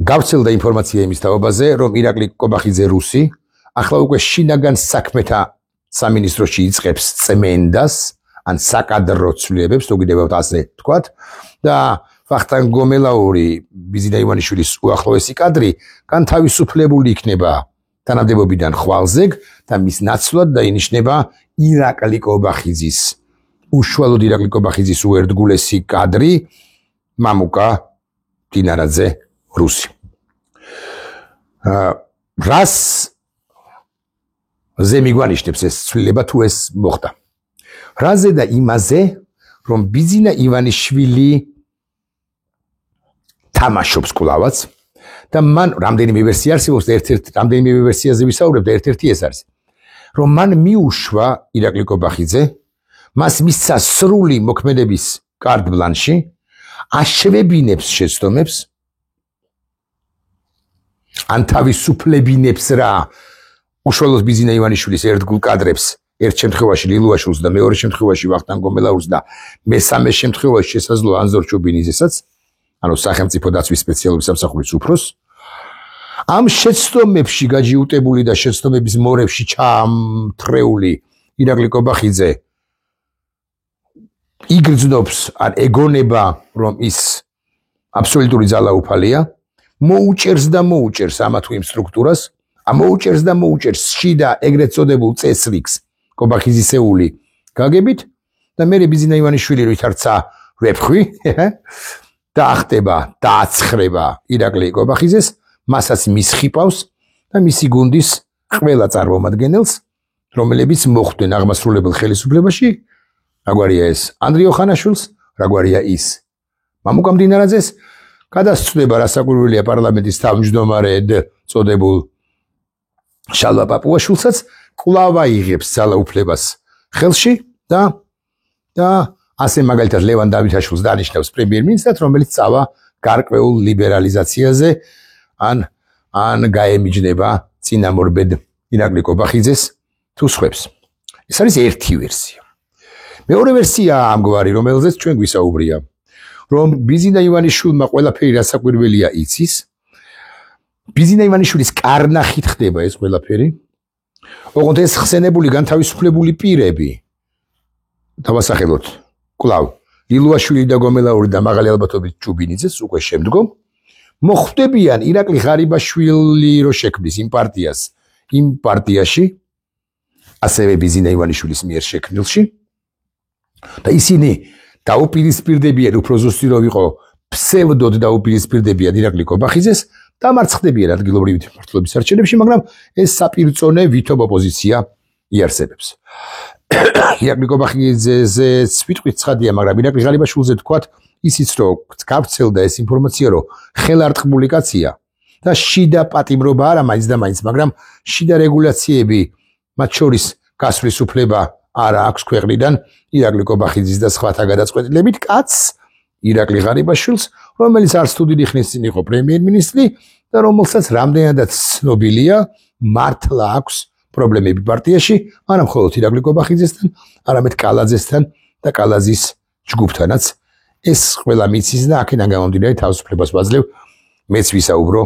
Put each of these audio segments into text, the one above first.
გავრცელდა ინფორმაცია იმის თაობაზე, რომ ირაკლი კობახიძე რუსი ახლა უკვე შინაგან საქმეთა სამინისტროში იწყებს წმენდას, ან საკადრო ცვლილებებს, თუ გინდებათ ასე ვთქვათ, და ვახტანგ გომელაური, ბიზინა ივანიშვილის უახლოესი კადრი, განთავისუფლებული იქნება თანამდებობიდან ხვალზეგ და მის ნაცვლად დაინიშნება ირაკლი კობახიძის, უშუალოდ ირაკლი კობახიძის უერთგულესი კადრი, მამუკა დინარაძე რუსი. რას ზე მიგვანიშნებს ეს ცვლილება თუ ეს მოხდა? რაზე და იმაზე, რომ ბიზინა ივანიშვილი თამაშობს კვლავაც და მან რამდენიმე ვერსია არსებობს და რამდენიმე ვერსიაზე ვისაუბრებ და ერთ-ერთი ეს არის, რომ მან მიუშვა ირაკლი კობახიძე, მას მისცა სრული მოქმედების კარტ ბლანში, აშვებინებს შეცდომებს, ან თავისუფლებინებს რა უშუალოდ ბიზინა ივანიშვილის ერთგულ კადრებს, ერთ შემთხვევაში ლილუაშვილს და მეორე შემთხვევაში ვახტანგ გომელაურს და მესამე შემთხვევაში შესაძლოა ანზორ ჩუბინიძესაც, ანუ სახელმწიფო დაცვის სპეციალური სამსახურის უფროსს, ამ შეცდომებში გაჯიუტებული და შეცდომების მორევში ჩამთრეული ირაკლი კობახიძე იგრძნობს ან ეგონება, რომ ის აბსოლუტური ძალაუფალია, მოუჭერს და მოუჭერს ამა თუ იმ სტრუქტურას, მოუჭერს და მოუჭერს შიდა ეგრეთ წოდებულ წესრიგს კობახიძისეული გაგებით და მე ბიზინა ივანიშვილი ვითარცა ვეფხვი და ახტება და აცხრება ირაკლი კობახიძეს, მასაც მისხიპავს და მისი გუნდის ყველა წარმომადგენელს, რომლებიც მოხვდნენ აღმასრულებელ ხელისუფლებაში, რაგვარია ეს ანდრიო ხანაშვილს, რაგვარია ის მამუკა დინარაძეს, გადასცდება რასაკვირველია პარლამენტის თავმჯდომარედ წოდებულ შალვა პაპუაშვილსაც, კვლავ აიღებს ძალაუფლებას ხელში და ასე მაგალითად ლევან დავითაშვილს დანიშნავს პრემიერ-მინისტრად, რომელიც წავა გარკვეულ ლიბერალიზაციაზე ან გაემიჯნება წინამორბედ ირაკლი კობახიძეს თუ სხვებს. ეს არის ერთი ვერსია. მეორე ვერსია ამგვარი, რომელზეც ჩვენ გვისაუბრია, რომ ბიზინა ივანიშვილმა ყველაფერი რასაკვირველია იცის, ბიზინა ივანიშვილის კარნახით ხდება ეს ყველაფერი, ოღონდ ეს ხსენებული განთავისუფლებული პირები, დავასახელოთ კვლავ ლილუაშვილი და გომელაური და მაღალი ალბათობით ჩუბინიძეს უკვე შემდგომ, მოხვდებიან ირაკლი ღარიბაშვილი რო შექმნის იმ პარტიას, იმ პარტიაში, ასევე ბიზინა ივანიშვილის მიერ შექმნილში და ისინი დაუპირისპირდებიან, უფრო ზუსტი რომ იყო ფსევდოდ დაუპირისპირდებიან ირაკლი კობახიძეს, დამარცხდებიან ადგილობრივი მმართველობის არჩევნებში, მაგრამ ეს საპირწონე ვითომ ოპოზიცია იარსებებს. ირაკლი კობახიძეზე სვიტყვით ცხადია, მაგრამ ირაკლი ღარიბაშვილზე თქვათ ისიც რომ გავრცელდა ეს ინფორმაცია, რომ ხელარტყმული კაცია და შიდა პატიმრობა არა მაინც და მაინც, მაგრამ შიდა რეგულაციები, მათ შორის გასვლის უფლება არა აქვს ქვეყნიდან ირაკლი კობახიძის და სხვათა გადაწყვეტილებით კაცს, ირაკლი ღარიბაშვილს, რომელიც არც თუ დიდი ხნის წინ იყო პრემიერ-მინისტრი და რომელსაც რამდენადაც ცნობილია, მართლა აქვს პრობლემები პარტიაში, არა მხოლოდ ირაკლი კობახიძესთან, არამედ კალაძესთან და კალაძის ჯგუფთანაც. ეს ყველა მიცის და აქედან გამომდინარე თავისუფლებას ვაძლევ, მეც ვისაუბრო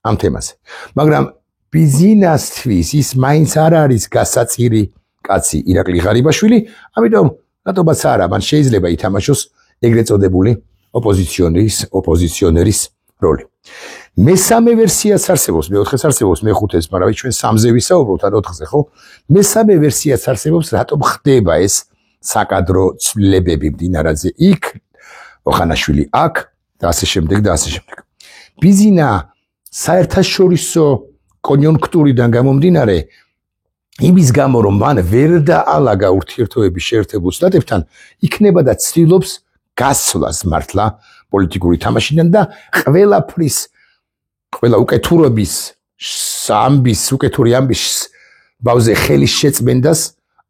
ამ თემაზე. მაგრამ ბიზინასთვის ის მაინც არ არის გასაწირი კაცი ირაკლი ღარიბაშვილი, ამიტომ რატომაც არა, მან შეიძლება ითამაშოს ეგრეთ წოდებული ოპოზიციონერის როლი. მესამე ვერსიაც არსებობს, მეოთხეც არსებობს, მეხუთეც, მაგრამ ჩვენ სამზე ვისაუბროთ, ან ოთხზე, ხო? მესამე ვერსიაც არსებობს, რატომ ხდება ეს საკადრო ცვლილებები დინარაძე იქ, ოხანაშვილი აქ და ასე შემდეგ და ასე შემდეგ. ბიზინა საერთაშორისო კონიუნქტურიდან გამომდინარე, იმის გამო რომ მან ვერ დაალაგა ურთიერთობების შეერთებულ შტატებთან, იქნება და ცდილობს გასვლას მართლა პოლიტიკური თამაშიდან და ყველა უკეთურობის უკეთური ამბის ბავზე ხელის შეწმენდას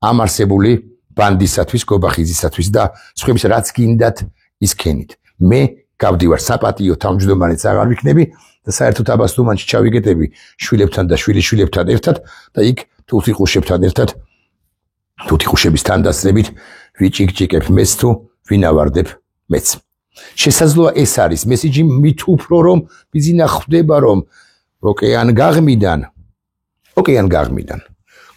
ამ არსებული ბანდისათვის, კობახიძისათვის და სხვების რაც გინდათ ისქენით. მე გავდივარ საპატიო თავმჯდომარეც აღარ ვიქნები და საერთოდ აბასთუმანში ჩავიგეტები შვილებთან და შვილიშვილებთან ერთად და იქ თუთიყუშებთან ერთად თუთიყუშების თანდასწრებით ვიჭიკჭიკებ მეც თუ ვინავარდებ მეც. შესაძლოა ეს არის მესიჯი მით უფრო რომ ბიზინა ხვდება რომ ოკეან გაღმიდან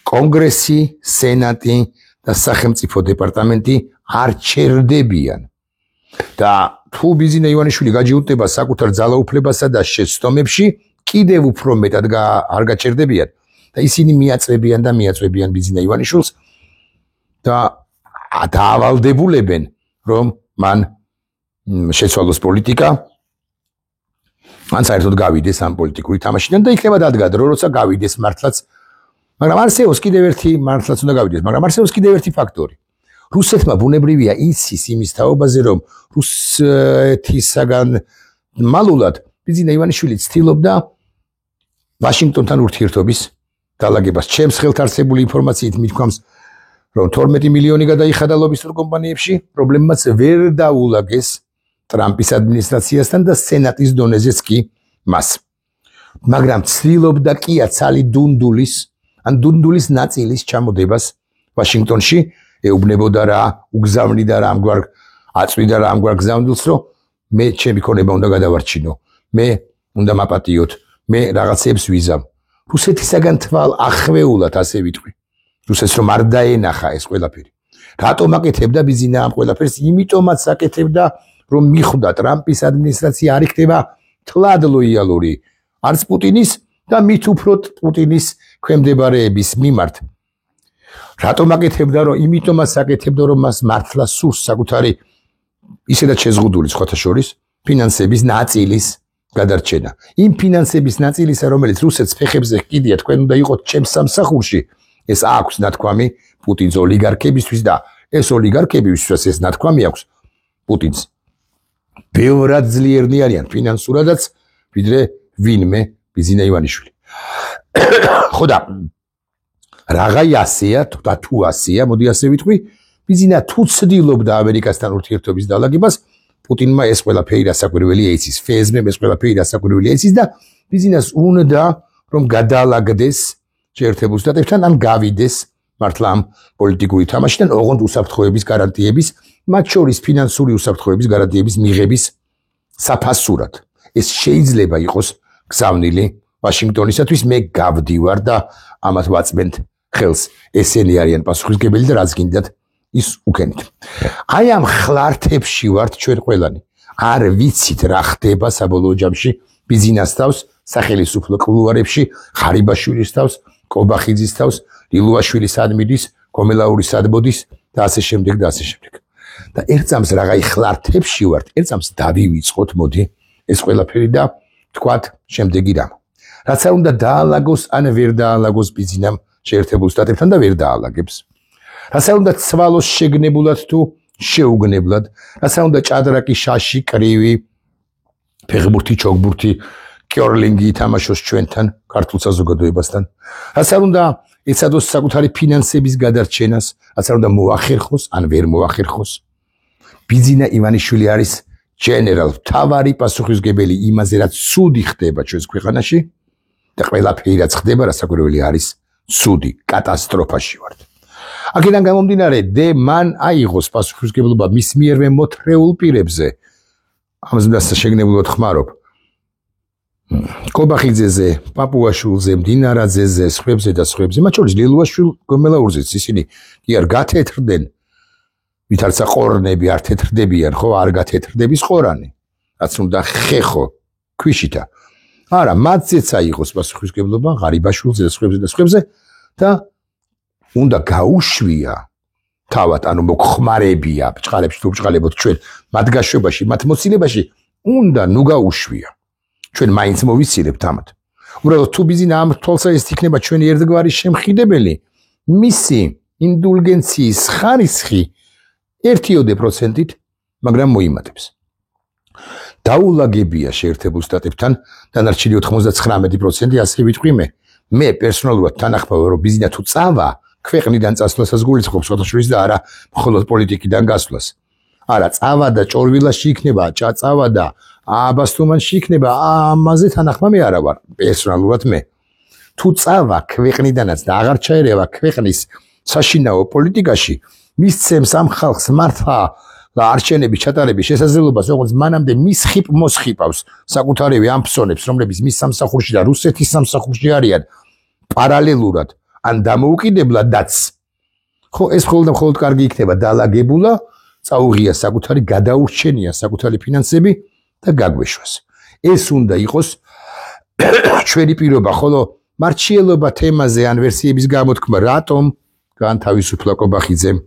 კონგრესი, სენატი და სახელმწიფო დეპარტამენტი არ ჩერდებიან და თუ ბიზინა ივანიშვილი გაჯიუტდება საკუთარ ძალაუფლებასა და შეცდომებში კიდევ უფრო მეტად არ გაჩერდებიან და ისინი მიაწვებიან ბიზინა ივანიშვილს და დაავალდებულებენ რომ მან შეცვალოს პოლიტიკა ან საერთოდ გავიდეს ამ პოლიტიკური თამაშიდან და იქნება დადგადრო როცა გავიდეს მართლაც მაგრამ არსებობს კიდევ ერთი მართლაც უნდა გავიდეს მაგრამ არსებობს კიდევ ერთი ფაქტორი რუსეთმა ბუნებრივია იცის იმის თაობაზე რომ რუსეთისაგან მალულად ბიზინა ივანიშვილი ცდილობდა ვაშინგტონთან ურთიერთობის დალაგებას ჩემს ხელთ არსებული ინფორმაციით მიგვამს რომ 12 მილიონი გადაიხადა ლობისტურ კომპანიებში პრობლემაც ვერ დაულაგეს ტრამპის ადმინისტრაციასთან და სენატის დონეზეც კი მას მაგრამ ცდილობდა კი აცალი დუნდულის ნაწილის ჩამოდებას ვაშინგტონში ეუბნებოდა რა უგზავნიდა რა ამგვარ აწვიდა რა ამგვარ გზავნილს რომ მე ჩემი ქონება უნდა გადავარჩინო მე უნდა მაპატიოთ მე რაღაცებს ვიზამ რუსეთისაგან თვალ ახვეულად ასე ვიტყვი რუსეთს რომ არ დაენახა ეს ყველაფერი რატომ აკეთებდა ბიზინა ამ ყველაფერს იმიტომაც აკეთებდა რომ მიხვდა ტრამპის ადმინისტრაცია არ იქნება თლად ლოიალური არც პუტინის და მით უფრო პუტინის ქვემდებარეების მიმართ რატომ აკეთებდა რომ იმიტომაც აკეთებდა რომ მას მართლა სურს საკუთარი ისედაც შეზღუდული სხვათა შორის ფინანსების ნაწილის გადარჩენა იმ ფინანსების ნაწილისა რომელიც რუსეთს ფეხებზე ჰკიდია თქვენ უნდა იყოთ ჩემს სამსახურში ეს აქვს ნათქვამი პუტინს ოლიგარქებისთვის და ეს ოლიგარქები ვისაც ეს ნათქვამი აქვს პუტინს ბევრად ძლიერნი არიან ფინანსურადაც ვიდრე ვინმე ბიზინა ივანიშვილი ხო და რაღაცა ასეა და თუ ასეა მოდი ასე ვიტყვი ბიზინა თუ ცდილობდა ამერიკასთან ურთიერთობის დალაგებას პუტინმა ეს ყველაფერი რასაკვირველი ეცის ფეზმემ ეს ყველაფერი რასაკვირველი ეცის და ბიზინას უნდა რომ გადაალაგდეს შეერთებულ შტატებთან ან გავიდეს მართლა ამ პოლიტიკური თამაშიდან ოღონდ უსაფრთხოების გარანტიების მათ შორის ფინანსური უსაფრთხოების გარანტიების მიღების საფასურად ეს შეიძლება იყოს გზავნილი ვაშინგტონისათვის მე გავდივარ და ამათ ვაწმენთ ხელს ესენი არიან პასუხისმგებელი და რაც გინდათ ის უკენით აი ამ ხლართებში ვართ ჩვენ ყველანი არ ვიცით რა ხდება საბოლოო ჯამში ბიზინას თავს სახელმწიფო კულუარებში ხარიბაშვილის თავს კობახიძის თავს ილუაშვილი სად მიდის კომელაური სად მოდის და ასე შემდეგ და ასე შემდეგ და ერთწამს რაღაცა ხლართებში ვართ ერთწამს დავივიწყოთ მოდი ეს ყველაფერი და თქვათ შემდეგი რამ რაც არ უნდა დაალაგოს ან ვერ დაალაგოს ბიზინამ შეერთებულ შტატებთან და ვერ დაალაგებს რაც არ უნდა ცვალოს შეგნებულად თუ შეუგნებლად რაც არ უნდა ჭადრაკი შაში კრივი ფეხბურთი ჩოგბურთი კიორლინგი ითამაშოს ჩვენთან ქართულ საზოგადოებასთან რაც არ უნდა ეცადოს საკუთარი ფინანსების გადარჩენას რაც არ უნდა მოახერხოს ან ვერ მოახერხოს ბიზინა ივანიშვილი არის ჯენერალ მთავარი პასუხისმგებელი იმაზე რაც ცუდი ხდება ჩვენს ქვეყანაში და ყველაფერი რაც ხდება რასაკვირველი არის ცუდი კატასტროფაში ვართ აქედან გამომდინარე მან აიღოს პასუხისმგებლობა მის მიერვე მოთხრეულ პირებზე ამას შეგნებულად ხმარობ კობახიძეზე, პაპუაშვილზე, მდინარაძეზე, სხვებზე და სხვებზე, მათ შორის ლილუაშვილ გომელაურზეც ისინი კი არ გათეთრდნენ, ვითარცა ყორნები არ თეთრდებიან, ხო, არ გათეთრდების ყორანი, რაც უნდა ხეხო ქვიშითა. არა, მათზეც აიღოს პასუხისმგებლობა, ღარიბაშვილზე და სხვებზე და უნდა გაუშვია თავად, ანუ მოგხმარებია, ბჭყალებს თუ ბჭყალებოთ ჩვენ, მათ გაშვებაში, მათ მოცილებაში უნდა ნუ გაუშვია. ჩვენ მაინც მოვიცილებთ ამათ. უბრალოდ თუ ბიზინა ამ თვალსაჩინო იქნება ჩვენი ერთგვარი შემხიდებელი, მისი ინდულგენციის ხარისხი 1%-ით, მაგრამ მოიმატებს. დაულაგებია შეერთებულ შტატებთან დანარჩენი 99% ასე ვიტყვი მე. მე პერსონალურად თანახმავ რომ ბიზინა თუ წავა, ქვეყნიდან წასვლასაც გულისხმობს შეთანხმების და არა მხოლოდ პოლიტიკიდან გასვლას. არა, წავა და ჭორვილაში იქნება, წავა და აბასთუმანში იქნება, ამაზე თანახმა მე არა ვარ, პერსონალურად მე. თუ წავა ქვეყნიდანაც და აღარ ჩაერევა ქვეყნის საშინაო პოლიტიკაში, მისცემს ამ ხალხს მართლა არჩენების ჩატარების შესაძლებლობას, როგორც მანამდე მის ხიპ მოსხიპავს საკუთარივე ამ ფსონებს, რომლებიც მის სამსახურში და რუსეთის სამსახურში არიან პარალელურად ან დამოუკიდებლადაც. ხო, ეს მხოლოდ და მხოლოდ კარგი იქნება დალაგებულა, წაუღია საკუთარი გადაურჩენია საკუთარი ფინანსები და გაგვეშვას. ეს უნდა იყოს ჩვენი პირობა, ხოლო მარჩიელობა თემაზე ან ვერსიების გამოთქმა, რატომ გაანთავისუფლა კობახიძემ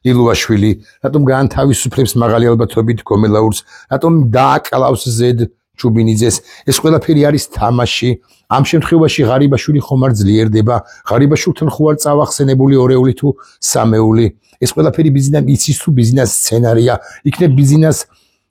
ილუაშვილი, რატომ გაანთავისუფლებს მაღალი ალბათობით გომელაურს, რატომ დააკლავს ზედ ჩუბინიძეს, ეს ყველაფერი არის თამაში. ამ შემთხვევაში ღარიბაშვილი ხომ არ ძლიერდება, ღარიბაშვილთან ხო არ წავახსენებული ორეული თუ სამეული, ეს ყველაფერი ბიზნეს იცის თუ ბიზნეს სცენარია, იქნებ ბიზნეს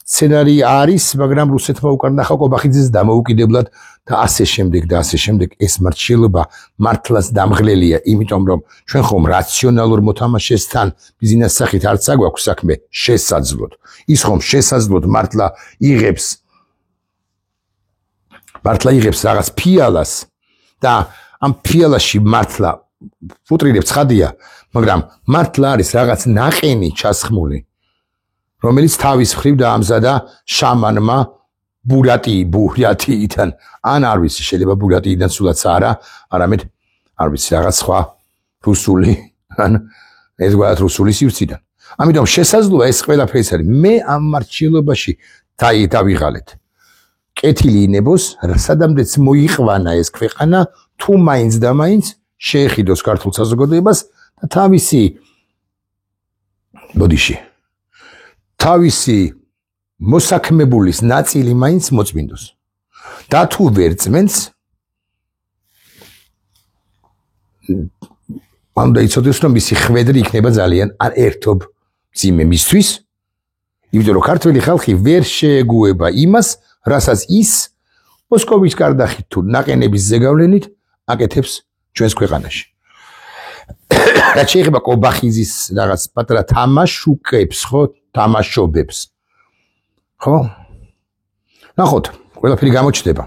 სცენარი არის, მაგრამ რუსეთმა უკან ნახა კობახიძეს დამოუკიდებლად და ასე შემდეგ და ასე შემდეგ. ეს მარჩილობა მართლაც დამღლელია, იმიტომ რომ ჩვენ ხომ რაციონალურ მოთამაშესთან ბიზნეს სახით არც აგვაქვს საქმე შესაძლოდ. ის ხომ შესაძლოდ მართლა იღებს რაღაც ფიალას და ამ ფიალაში მართლა ფუტრირებს ხადია, მაგრამ მართლა არის რაღაც ნაყენი ჩასხმული, რომელიც თავის მხრივ დაამზადა შამანმა ბურატიიდან, ან არ ვიცი, შეიძლება ბურატიიდან სულაც არა, არამედ არ ვიცი, რაღაც სხვა რუსული, ან ერთგვარად რუსული სივრციდან. ამიტომ შესაძლოა ეს ყველაფერი არის. მე ამ მარჩილობაში დავიღალეთ. კეთილი ინებოს, სადამდეც მოიყვანა ეს ქვეყანა, თუ მაინც და მაინც შეეხიდოს ქართულ საზოგადოებას და თავისი მოსაქმებულის ნაწილი მაინც მოწმინდოს. და თუ ვერ წმენს, უნდა იცოდეს, რომ მისი ხვედრი იქნება ძალიან არ ერთობ მძიმე მისთვის, იმიტომ რომ ქართველი ხალხი ვერ შეეგუება იმას, რასაც ის მოსკოვის გარდახით თუ ნაყენების ზეგავლენით აკეთებს ჩვენს ქვეყანაში. რაც შეეხება კობახიძის რაღაც პატარა თამაშუკებს, ხო, თამაშობებს. ხო? ნახოთ, ყველაფერი გამოჩნდება.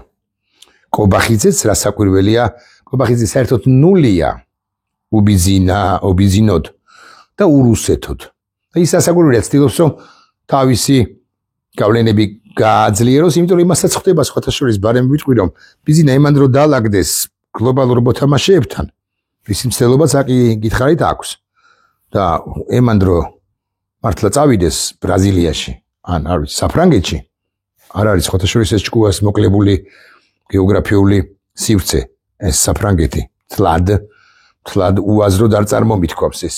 კობახიძეც რასაკვირველია, კობახიძე საერთოდ ნულია უბიზინოდ და ურუსეთოდ. და ის რასაკვირველია, ცდილობს რომ თავისი გავლენები გააძლიეროს, იმიტომ რომ იმასაც ხდება სხვათა შორის ბარემ ვიტყვი რომ ბიზინა იმან რო დაალაგდეს გლობალურ მოთამაშეებთან, მისი მცდელობაც აკი გითხარით აქვს და იმან რო მართლა წავიდეს ბრაზილიაში ან არ ვიცი საფრანგეთში, არ არის სხვათა შორის ეს ჭკუას მოკლებული გეოგრაფიული სივრცე, ეს საფრანგეთი თლად უაზროდ არ წარმომითქვამს ეს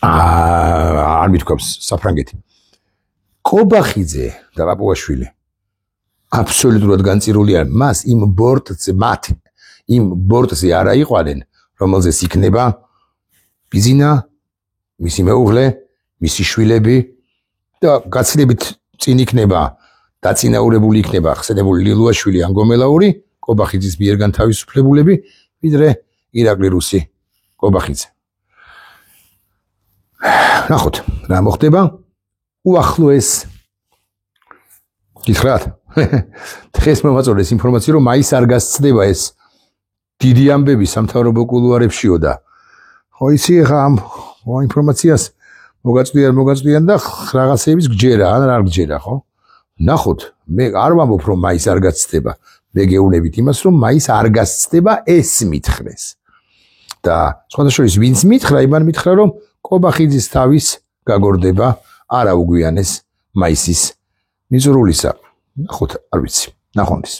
არ მithქვამს საფრანგეთი. კობახიძე და პაპუაშვილი აბსოლუტურად განწირული არ მას იმ ბორტზე არ აიყვანენ, რომელზეც იქნება ბიზინა, მისი მეუღლე, მისი შვილები და გაცილებით წინ იქნება დაწინაურებული იქნება ხსენებული ლილუაშვილი ან გომელაური, კობახიძის მიერ განთავისუფლებულები, ვიდრე ირაკლი რუსი კობახიძე. ნახოთ, რა მოხდება. უახლოეს გითხრათ დღეს მომაწოდეს ინფორმაცია რომ მაის არ გასცდება ეს დიდი ამბები სამთავრობო კულუარებშიო და ხო იცი ხა ამ ინფორმაციას მოგაწვდიან და რაღაცების გჯერა ან არ გჯერა ხო ნახოთ მე არ ვამბობ რომ მაის არ გასცდება მე გეუბნებით იმას რომ მაის არ გასცდება ეს მითხრეს და სხვადასხვა ვინც მითხრა იმან მითხრა რომ კობახიძის თავის გაგორდება არა უგვიანეს მაისის მიზრულისა. ნახოთ, არ ვიცი, ნახონდის.